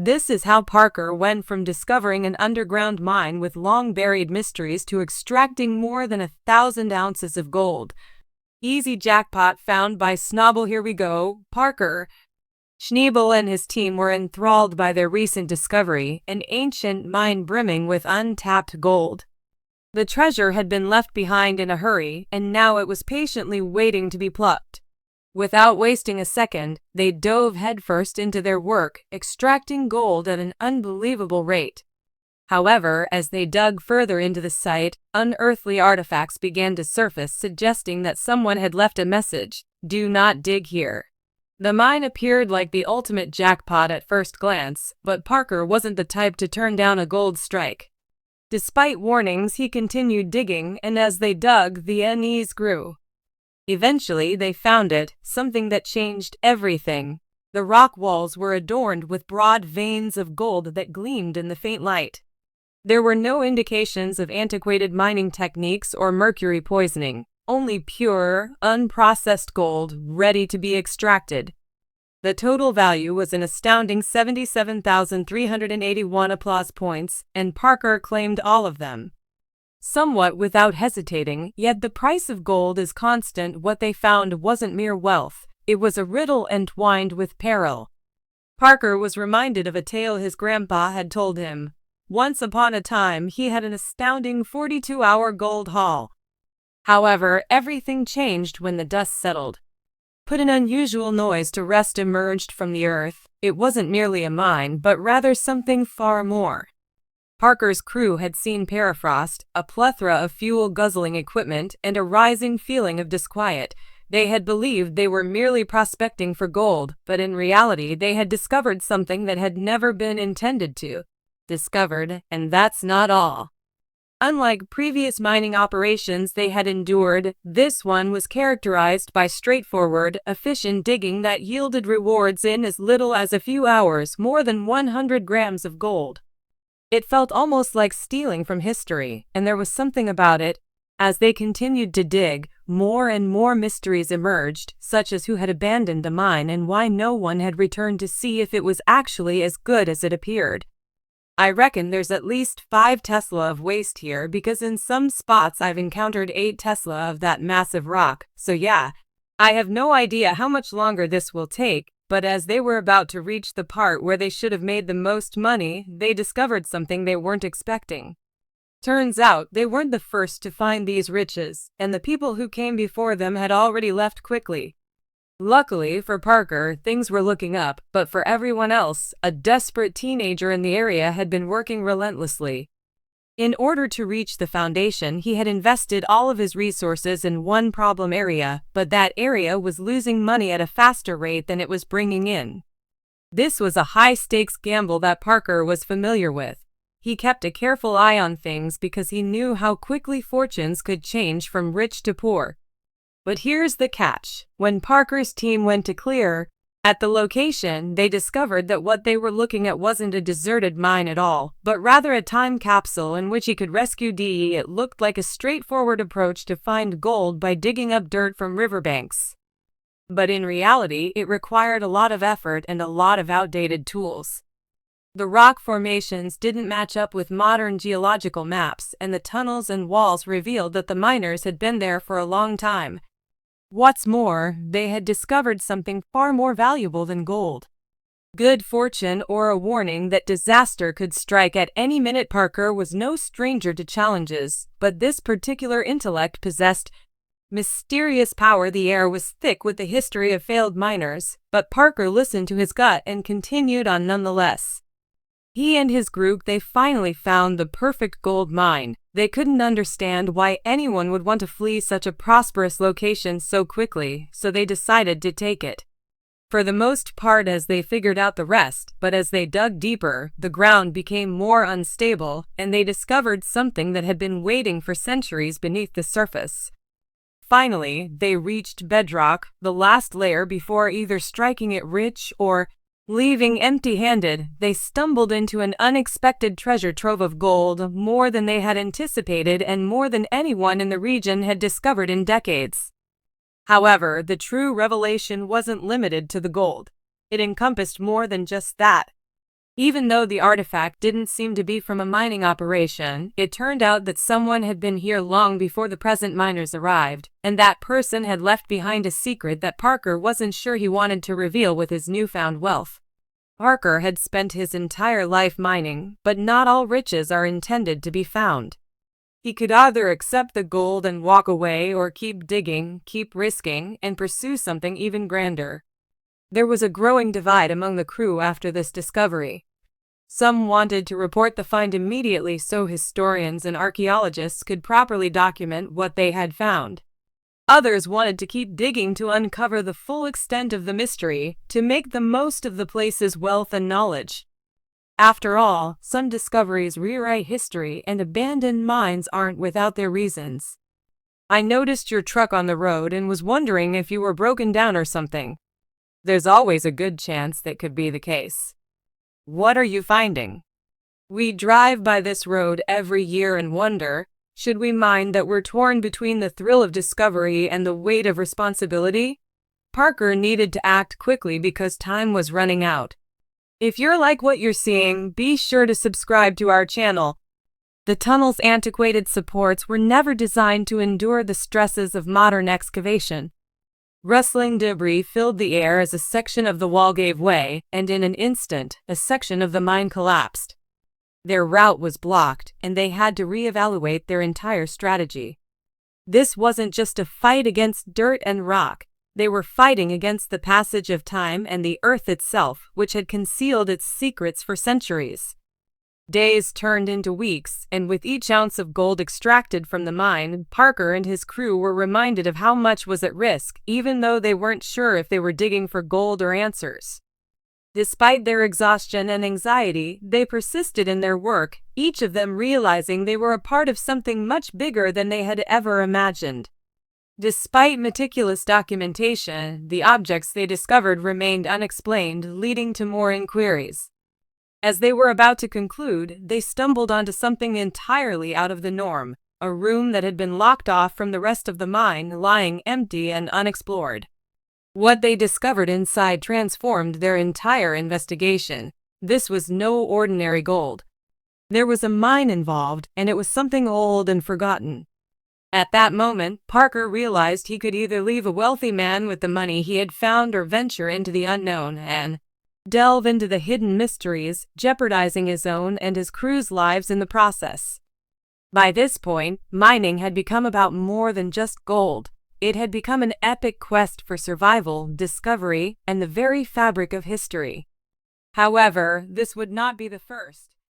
This is how Parker went from discovering an underground mine with long-buried mysteries to extracting more than 1,000 ounces of gold. Easy jackpot found by Snobble. Here we go. Parker Schneebel and his team were enthralled by their recent discovery, an ancient mine brimming with untapped gold. The treasure had been left behind in a hurry, and now it was patiently waiting to be plucked. Without wasting a second, they dove headfirst into their work, extracting gold at an unbelievable rate. However, as they dug further into the site, unearthly artifacts began to surface, suggesting that someone had left a message: "Do not dig here." The mine appeared like the ultimate jackpot at first glance, but Parker wasn't the type to turn down a gold strike. Despite warnings, he continued digging, and as they dug, the unease grew. Eventually, they found it, something that changed everything. The rock walls were adorned with broad veins of gold that gleamed in the faint light. There were no indications of antiquated mining techniques or mercury poisoning, only pure, unprocessed gold ready to be extracted. The total value was an astounding 77,381 applause points, and Parker claimed all of them. Somewhat without hesitating, yet the price of gold is constant. What they found wasn't mere wealth, it was a riddle entwined with peril. Parker was reminded of a tale his grandpa had told him. Once upon a time, he had an astounding 42-hour gold haul. However, everything changed when the dust settled. Put an unusual noise to rest emerged from the earth. It wasn't merely a mine, but rather something far more. Parker's crew had seen permafrost, a plethora of fuel-guzzling equipment, and a rising feeling of disquiet. They had believed they were merely prospecting for gold, but in reality they had discovered something that had never been intended to. Discovered, and that's not all. Unlike previous mining operations they had endured, this one was characterized by straightforward, efficient digging that yielded rewards in as little as a few hours, more than 100 grams of gold. It felt almost like stealing from history, and there was something about it. As they continued to dig, more and more mysteries emerged, such as who had abandoned the mine and why no one had returned to see if it was actually as good as it appeared. I reckon there's at least 5 Tesla of waste here, because in some spots I've encountered 8 Tesla of that massive rock, so yeah, I have no idea how much longer this will take. But as they were about to reach the part where they should have made the most money, they discovered something they weren't expecting. Turns out, they weren't the first to find these riches, and the people who came before them had already left quickly. Luckily for Parker, things were looking up, but for everyone else, a desperate teenager in the area had been working relentlessly. In order to reach the foundation, he had invested all of his resources in one problem area, but that area was losing money at a faster rate than it was bringing in. This was a high-stakes gamble that Parker was familiar with. He kept a careful eye on things because he knew how quickly fortunes could change from rich to poor. But here's the catch. When Parker's team went to clear at the location, they discovered that what they were looking at wasn't a deserted mine at all, but rather a time capsule in which he could rescue Dee. It looked like a straightforward approach to find gold by digging up dirt from riverbanks. But in reality, it required a lot of effort and a lot of outdated tools. The rock formations didn't match up with modern geological maps, and the tunnels and walls revealed that the miners had been there for a long time. What's more, they had discovered something far more valuable than gold. Good fortune or a warning that disaster could strike at any minute. Parker was no stranger to challenges, but this particular intellect possessed mysterious power. The air was thick with the history of failed miners, but Parker listened to his gut and continued on nonetheless. He and his group, they finally found the perfect gold mine. They couldn't understand why anyone would want to flee such a prosperous location so quickly, so they decided to take it. For the most part, as they figured out the rest, but as they dug deeper, the ground became more unstable, and they discovered something that had been waiting for centuries beneath the surface. Finally, they reached bedrock, the last layer before either striking it rich or leaving empty-handed. They stumbled into an unexpected treasure trove of gold, more than they had anticipated and more than anyone in the region had discovered in decades. However, the true revelation wasn't limited to the gold. It encompassed more than just that. Even though the artifact didn't seem to be from a mining operation, it turned out that someone had been here long before the present miners arrived, and that person had left behind a secret that Parker wasn't sure he wanted to reveal with his newfound wealth. Parker had spent his entire life mining, but not all riches are intended to be found. He could either accept the gold and walk away or keep digging, keep risking, and pursue something even grander. There was a growing divide among the crew after this discovery. Some wanted to report the find immediately so historians and archaeologists could properly document what they had found. Others wanted to keep digging to uncover the full extent of the mystery, to make the most of the place's wealth and knowledge. After all, some discoveries rewrite history, and abandoned mines aren't without their reasons. I noticed your truck on the road and was wondering if you were broken down or something. There's always a good chance that could be the case. What are you finding? We drive by this road every year and wonder, should we mind that we're torn between the thrill of discovery and the weight of responsibility? Parker needed to act quickly because time was running out. If you're like what you're seeing, be sure to subscribe to our channel. The tunnel's antiquated supports were never designed to endure the stresses of modern excavation. Rustling debris filled the air as a section of the wall gave way, and in an instant, a section of the mine collapsed. Their route was blocked, and they had to reevaluate their entire strategy. This wasn't just a fight against dirt and rock. They were fighting against the passage of time and the earth itself, which had concealed its secrets for centuries. Days turned into weeks, and with each ounce of gold extracted from the mine, Parker and his crew were reminded of how much was at risk, even though they weren't sure if they were digging for gold or answers. Despite their exhaustion and anxiety, they persisted in their work, each of them realizing they were a part of something much bigger than they had ever imagined. Despite meticulous documentation, the objects they discovered remained unexplained, leading to more inquiries. As they were about to conclude, they stumbled onto something entirely out of the norm, a room that had been locked off from the rest of the mine, lying empty and unexplored. What they discovered inside transformed their entire investigation. This was no ordinary gold. There was a mine involved, and it was something old and forgotten. At that moment, Parker realized he could either leave a wealthy man with the money he had found or venture into the unknown and delve into the hidden mysteries, jeopardizing his own and his crew's lives in the process. By this point, mining had become about more than just gold. It had become an epic quest for survival, discovery, and the very fabric of history. However, this would not be the first.